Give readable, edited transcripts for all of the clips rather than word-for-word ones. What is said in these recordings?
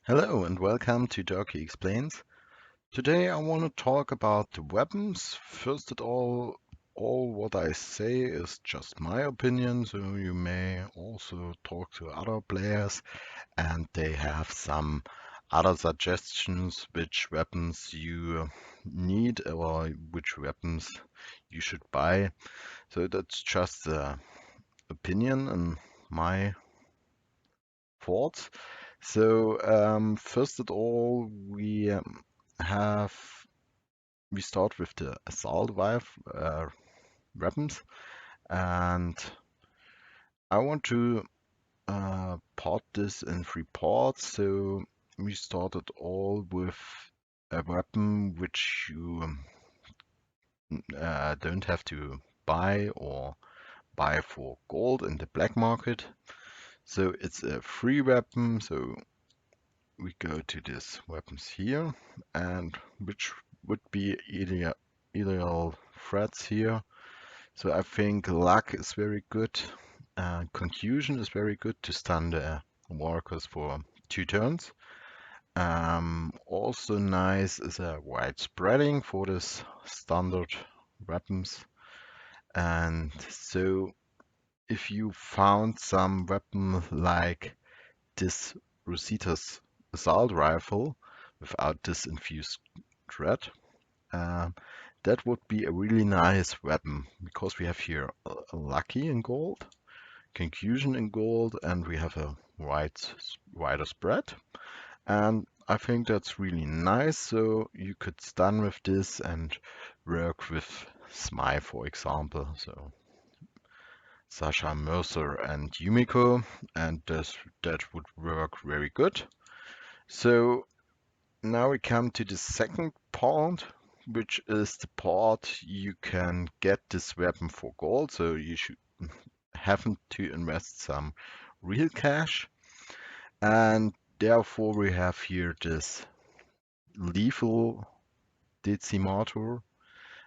Hello and welcome to Darki Explains. Today I want to talk about the weapons. First of all what I say is just my opinion, so you may also talk to other players and they have some other suggestions which weapons you need or which weapons you should buy. So that's just the opinion and my thoughts. So first of all, have we start with the assault weapons, and I want to part this in three parts. So we started all with a weapon which you don't have to buy or buy for gold in the black market. So it's a free weapon. So we go to this weapons here, and which would be ideal threats here. So I think luck is very good. Confusion is very good to stun the workers for 2 turns. Also nice is a wide spreading for this standard weapons. And so if you found some weapon like this Rosita's assault rifle without this infused thread, um, that would be a really nice weapon because we have here a lucky in gold, confusion in gold, and we have a wider spread. And I think that's really nice. So you could stun with this and work with Smite, for example. So Sasha, Mercer, and Yumiko, and that would work very good. So now we come to the second part, which is the part you can get this weapon for gold. So you should have to invest some real cash. And therefore we have here this lethal decimator.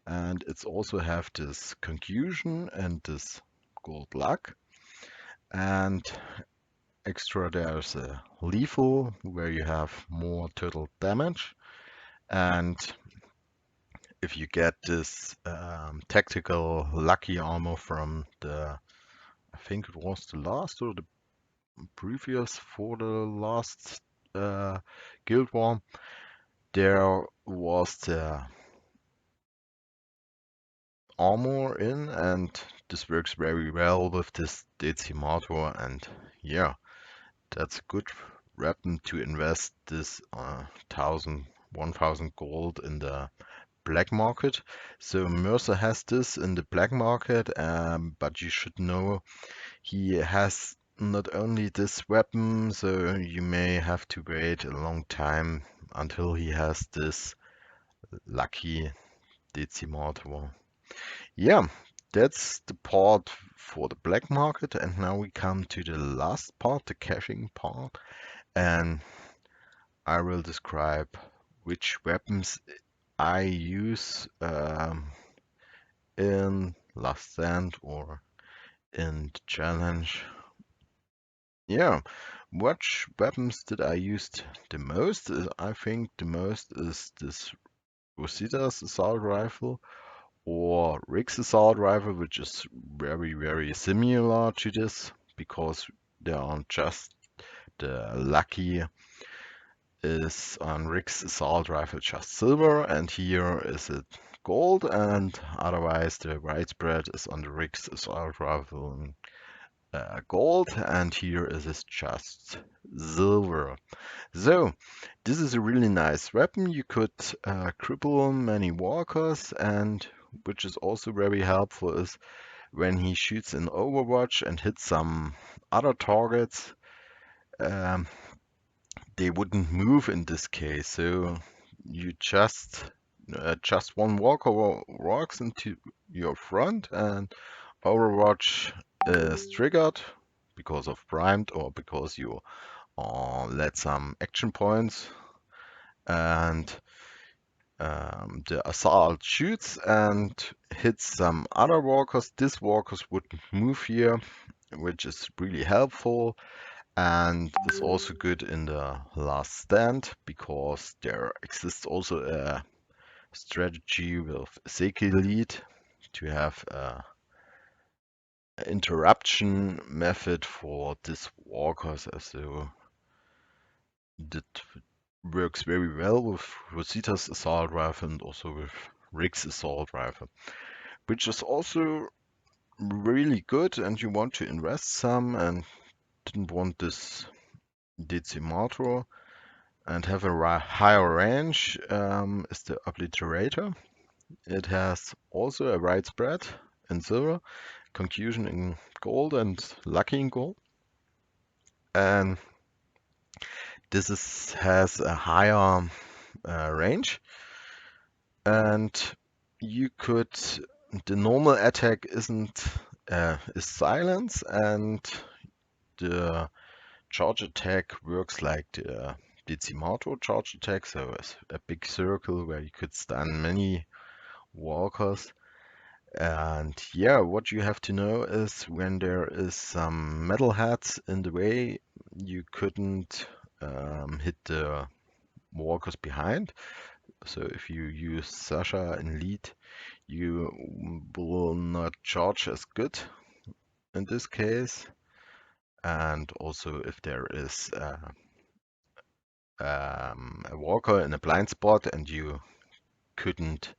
And it's also have this confusion and this gold luck. And extra there's a lethal where you have more total damage. And if you get this tactical lucky armor from I think it was the last or the previous for the last uh, Guild War, there was the armor in, and this works very well with this Decimator, and yeah, that's a good weapon to invest this 1000 gold in the black market. So Mercer has this in the black market, but you should know he has not only this weapon, so you may have to wait a long time until he has this lucky Decimator. Yeah, that's the part for the black market, and now we come to the last part, the caching part, and I will describe which weapons I use in Last Stand or in the challenge. Yeah, which weapons did I use the most? I think the most is this Rosita's assault rifle or Rick's assault rifle, which is very, very similar to this because they are just the lucky is on Rick's assault rifle just silver, and here is it gold, and otherwise the widespread is on the Rick's assault rifle gold, and here is it just silver. So this is a really nice weapon. You could cripple many walkers, and which is also very helpful is when he shoots in Overwatch and hits some other targets, um, they wouldn't move in this case. So you just one walker walks into your front, and Overwatch is triggered because of primed or because you let some action points, and the assault shoots and hits some other walkers. These walkers would move here, which is really helpful. and is also good in the last stand because there exists also a strategy with Seki lead to have a interruption method for these walkers, so that works very well with Rosita's assault rifle and also with Rick's assault rifle, which is also really good. And you want to invest some and didn't want this Decimator and have a higher range, is the Obliterator. It has also a wide spread in silver, confusion in gold, and lucky in gold. And has a higher range. And you could, the normal attack is silence, and the charge attack works like the Decimato charge attack, so it's a big circle where you could stun many walkers. And yeah, what you have to know is when there is some metal heads in the way, you couldn't hit the walkers behind. So if you use Sasha in lead, you will not charge as good in this case. And also if there is a walker in a blind spot and you couldn't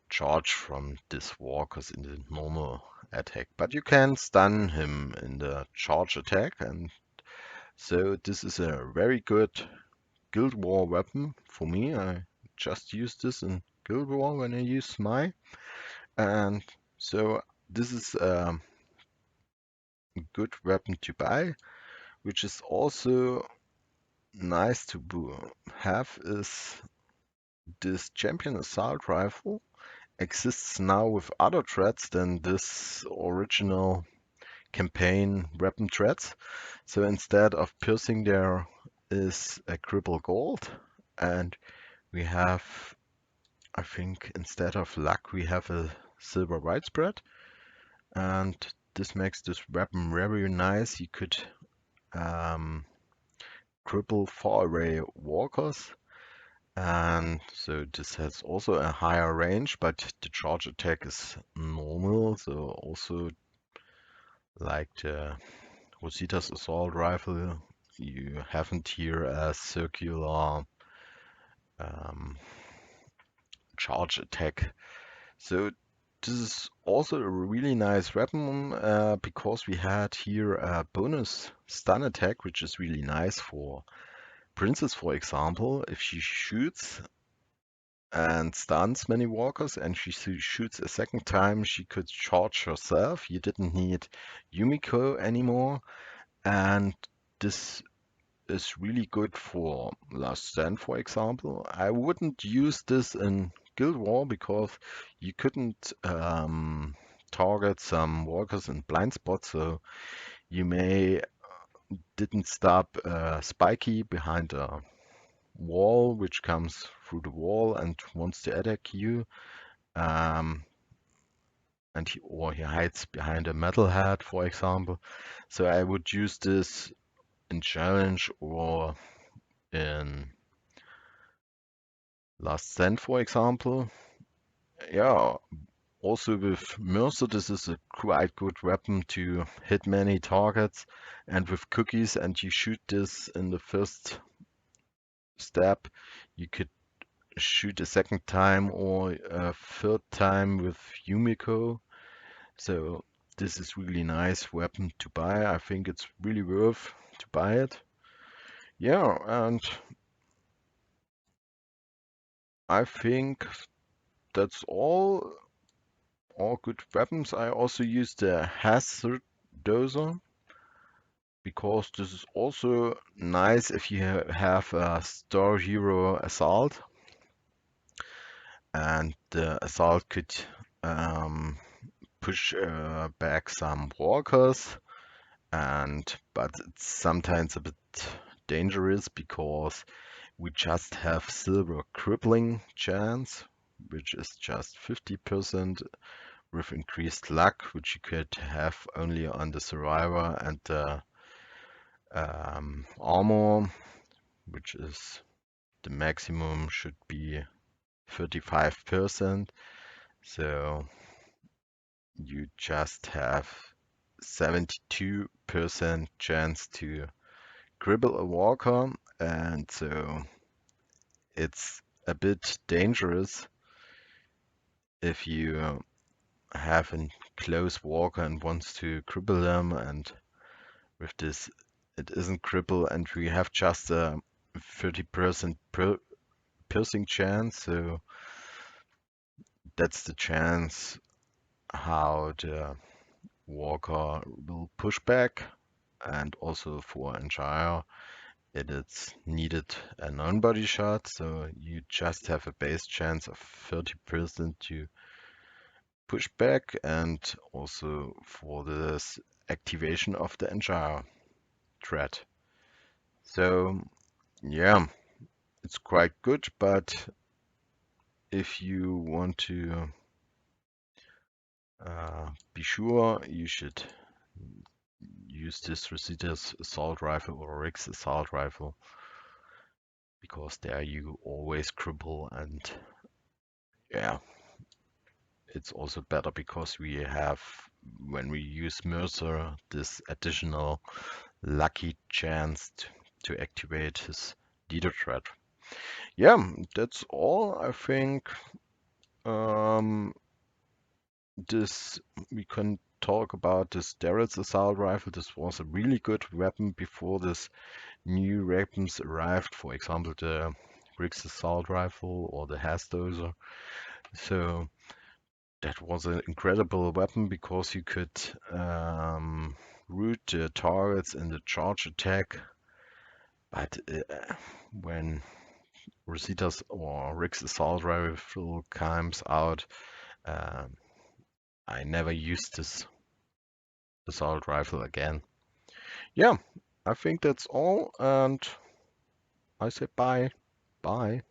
charge from this walkers in the normal attack, but you can stun him in the charge attack, and so this is a very good Guild War weapon for me. I just used this in Guild War when I use my, and so this is a good weapon to buy, which is also nice to have is this champion assault rifle exists now with other threats than this original campaign weapon threats. So instead of piercing, there is a cripple gold, and we have, I think, instead of luck, we have a silver widespread, and this makes this weapon very nice. You could um, cripple far away walkers, and so this has also a higher range, but the charge attack is normal, so also like the Rosita's assault rifle, you haven't here a circular um, charge attack. So this is also a really nice weapon because we had here a bonus stun attack, which is really nice for Princess, for example. If she shoots and stuns many walkers and she shoots a second time, she could charge herself. You didn't need Yumiko anymore. And this is really good for Last Stand, for example. I wouldn't use this in Guild War because you couldn't target some walkers in blind spots, so you may didn't stop Spiky behind a wall, which comes through the wall and wants to attack you. Um, or he hides behind a metal head, for example. So I would use this in challenge or in Last Stand, for example. Yeah, also with Mercer, this is a quite good weapon to hit many targets, and with cookies, and you shoot this in the first step, you could shoot a second time or a third time with Yumiko. So this is really nice weapon to buy. I think it's really worth to buy it. Yeah, and I think that's all good weapons. I also use the hazard dozer because this is also nice if you have a star hero assault, and the assault could push back some walkers, and but it's sometimes a bit dangerous because we just have silver crippling chance, which is just 50% with increased luck, which you could have only on the survivor and the Armor, which is the maximum, should be 35%. So you just have 72% chance to cripple a walker, and so it's a bit dangerous if you have a close walker and wants to cripple them, and with this it isn't cripple and we have just a 30% piercing chance, so that's the chance how the walker will push back. And also for Enchire, it is needed a non-body shot, so you just have a base chance of 30% to push back, and also for this activation of the Enchire threat. So yeah, it's quite good, but if you want to be sure, you should use this Rosita's assault rifle or Rick's assault rifle, because there you always cripple, and yeah, it's also better because we have, when we use Mercer, this additional lucky chance to activate his leader threat. Yeah, that's all I think. Um, this we can talk about this Darrett's assault rifle. This was a really good weapon before this new weapons arrived. For example, the Rick's assault rifle or the Hasdozer. So that was an incredible weapon because you could root the targets in the charge attack. But when Rosita's or Rick's assault rifle comes out, um, I never used this assault rifle again. Yeah, I think that's all, and I say bye. Bye.